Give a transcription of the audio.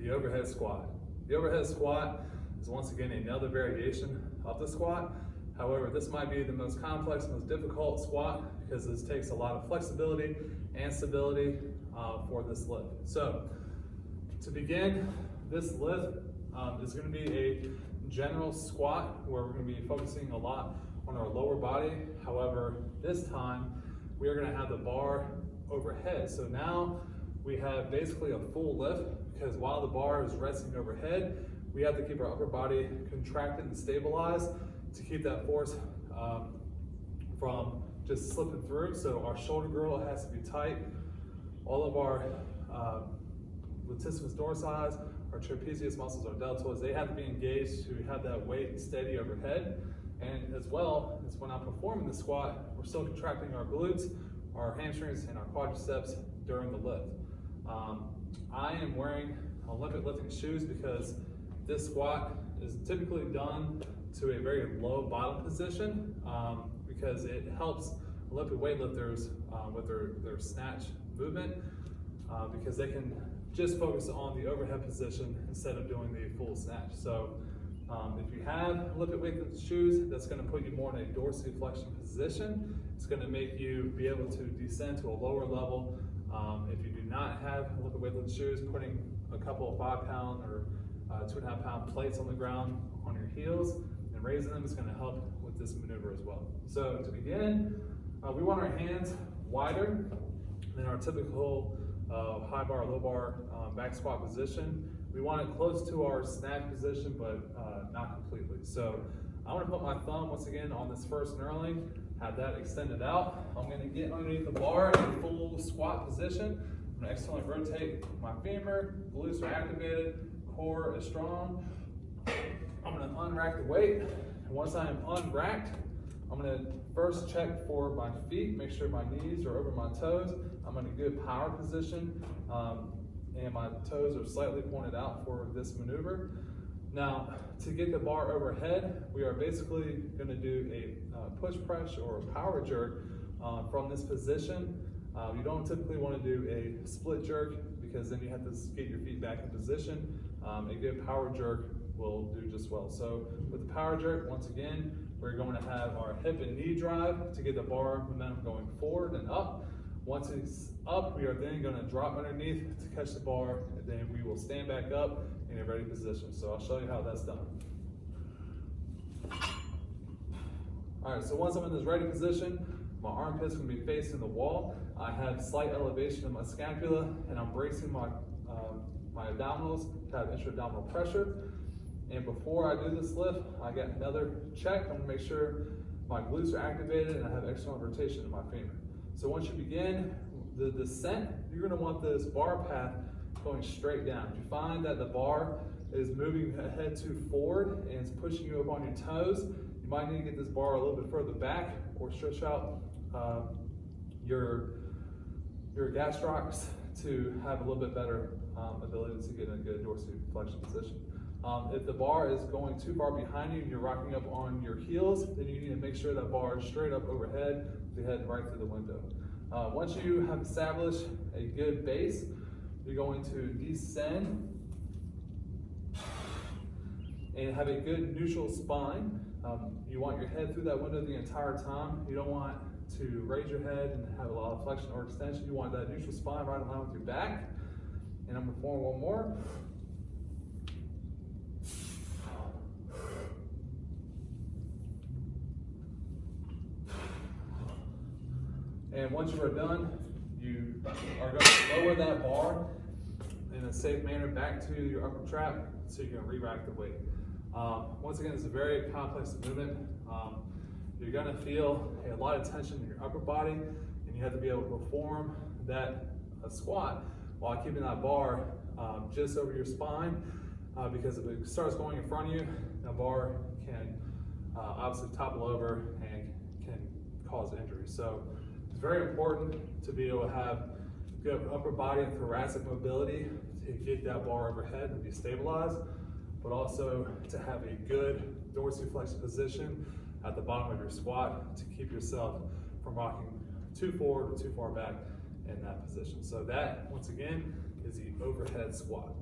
the overhead squat. The overhead squat is once again another variation of the squat. However, this might be the most complex, most difficult squat because this takes a lot of flexibility and stability for this lift. So to begin, this lift is going to be a general squat where we're going to be focusing a lot on our lower body. However, this time we are going to have the bar overhead. So now we have basically a full lift because while the bar is resting overhead, we have to keep our upper body contracted and stabilized to keep that force from just slipping through. So our shoulder girdle has to be tight. All of our latissimus dorsi, our trapezius muscles, our deltoids, they have to be engaged to have that weight steady overhead. And as well as when I'm performing the squat, we're still contracting our glutes, our hamstrings, and our quadriceps during the lift. I am wearing Olympic lifting shoes because this squat is typically done to a very low bottom position because it helps Olympic weightlifters with their snatch movement because they can just focus on the overhead position instead of doing the full snatch. So if you have Olympic weightlifting shoes, that's going to put you more in a dorsiflexion position. It's going to make you be able to descend to a lower level. If you do not have Olympic weightlifting shoes, putting a couple of 5-pound or 2.5-pound plates on the ground on your heels and raising them is going to help with this maneuver as well. So to begin, we want our hands wider than our typical high bar, low bar back squat position. We want it close to our snatch position, but not completely. So I want to put my thumb once again on this first knurling, have that extended out. I'm going to get underneath the bar in a full squat position. I'm going to externally rotate my femur, glutes are activated, core is strong. I'm going to unrack the weight. And once I am unracked, I'm going to first check for my feet, make sure my knees are over my toes. I'm in a good power position, and my toes are slightly pointed out for this maneuver. Now, to get the bar overhead, we are basically going to do a push press or a power jerk from this position. You don't typically want to do a split jerk because then you have to get your feet back in position. A good power jerk will do just well. So with the power jerk, once again, we're going to have our hip and knee drive to get the bar momentum going forward and up. Once it's up, we are then going to drop underneath to catch the bar, and then we will stand back up in a ready position. So I'll show you how that's done. All right, so once I'm in this ready position, my armpits can be facing the wall. I have slight elevation in my scapula, and I'm bracing my abdominals to have intra-abdominal pressure. And before I do this lift, I get another check. I'm gonna make sure my glutes are activated and I have external rotation in my femur. So once you begin the descent, you're gonna want this bar path going straight down. If you find that the bar is moving ahead too forward and it's pushing you up on your toes, you might need to get this bar a little bit further back or stretch out your gastrocs to have a little bit better ability to get in a good dorsiflexion position. If the bar is going too far behind you and you're rocking up on your heels, then you need to make sure that bar is straight up overhead to head right through the window. Once you have established a good base, you're going to descend and have a good neutral spine. You want your head through that window the entire time. You don't want to raise your head and have a lot of flexion or extension. You want that neutral spine right in line with your back. And I'm going to perform one more. And once you are done, you are going to lower that bar in a safe manner back to your upper trap so you can re-rack the weight. Once again, it's a very complex movement. You're going to feel a lot of tension in your upper body, and you have to be able to perform that squat while keeping that bar just over your spine, because if it starts going in front of you, that bar can obviously topple over and can cause injury. So it's very important to be able to have good upper body and thoracic mobility to get that bar overhead and be stabilized, but also to have a good dorsiflexion position at the bottom of your squat to keep yourself from rocking too forward or too far back in that position. So that, once again, is the overhead squat.